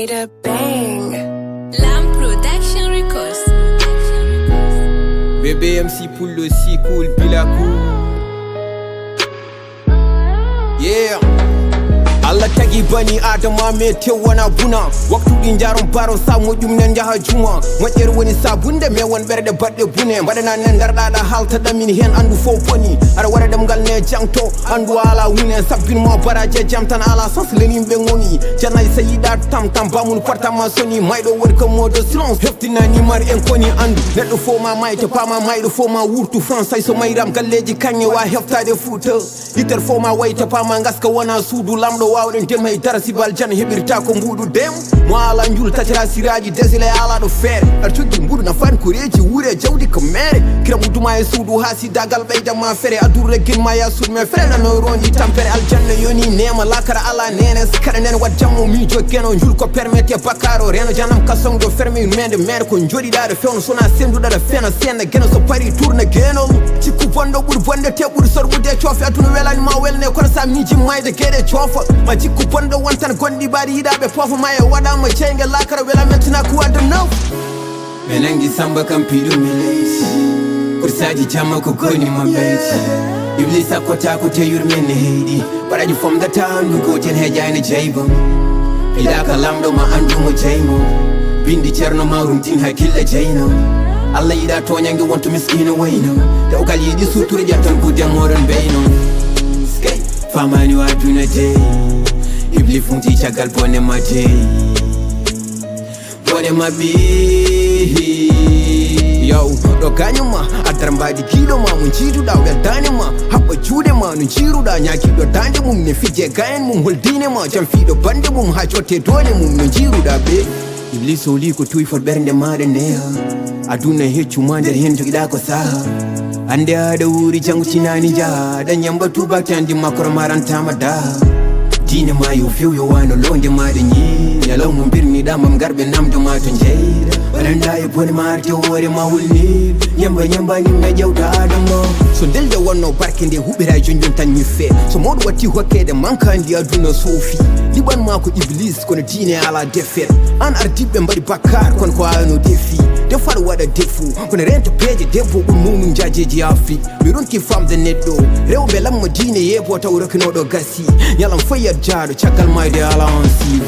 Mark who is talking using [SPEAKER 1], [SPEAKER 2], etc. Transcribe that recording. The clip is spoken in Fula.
[SPEAKER 1] made a bang.
[SPEAKER 2] Lamb Production Records.
[SPEAKER 3] Bébé MC POULO si cool, bila cool. Yeah. Allah tagi bani adama me te wana buna waktu din jaron baro sa mojum nan jaha juma wajer woni sabunde me won berde badde bune badana nan darda da halta da min hen andu fo boni ara wara dem gal ne jangto andu ala wine sabbin mo baraje jamtan ala sans lenim be ngoni janay sayida tam bamun parta ma soni maydo won ko modo silence heftina ni mar en koni andu neddo fo ma mayto pama maydo fo ma wurtu france ay so mayram galleji kanye wa heftade futa iter fo ma wayta pama ngaska wana suudu lamdo wawden dem hay darasi bal jan hebirta ko mbudu dem mo ala njul tatira siraji desile ala do fer ar tugi mbudu na fan kureji wure jawdi ko mere kira muduma e suudu hasi dagal bayda ma fere adurre gin ma ya sud me fere na no roni tampere al janna yoni nema lakara ala nene skara nen wadjamo mi jogeno njul ko permette bakaro reno janam kasong do fermi mende mere ko njodi da fewno sona sendu da fena senna geno so pari tourna geno ci ku bondo bur bonde te bur sor bude chofi atunu welani ma welne kono sa miji mayde gede chofa ma ci ku bondo wantan gondi bari hidabe pofu maye wada ma cenge lakara wela metina ku wadda naw menangi samba kam pidu milesi kursaji jama ko goni ma beiti iblisa kota ko te yurmene heidi baraji from the town go ten hejani jaybo ila kalamdo ma andu mo jaymo bindi cerno ma rumtin hakilla jayno Allah ida to nyangi wonto miskino wayno de o gal yidi sutur jatan ku demoron beyno skay famani wa duna jay ibli funti chagal bone ma jay bone ma bi yo do ganyuma adrambadi kido ma mun cidu da wel danima habba jude ma nun ciru da nyaki do dande mum ne fije gayen mum holdine ma jam fido bande mum ha jotte dole mum nun ciru da be iblis oli ko tuy for bernde maade neha aduna heccu ma nder hen jogida ko saha ande ada wuri jangu tinani ja da nyamba tuba tandi makoro marantama da dine ma yo few yo wano londe ma de nyi yalo mum birni da mam garbe nam do ma to jeida baranda e boni marti wore ma wulni nyamba ni me jawta adamo so delde wonno barkende hubira jonjon tan ni fe so mod wati hokkede mankandi aduna sofi liban ma ko iblis kono dine ala defet an ardibe mbadi bakar kon ko ano defi defar wada defu kono rento peje debbo bun nunu jajeji afi mi ronki famde neddo rewbe lamma dine yebo taw rokino do gasi yalam fayar jaado chagal mayde ala on si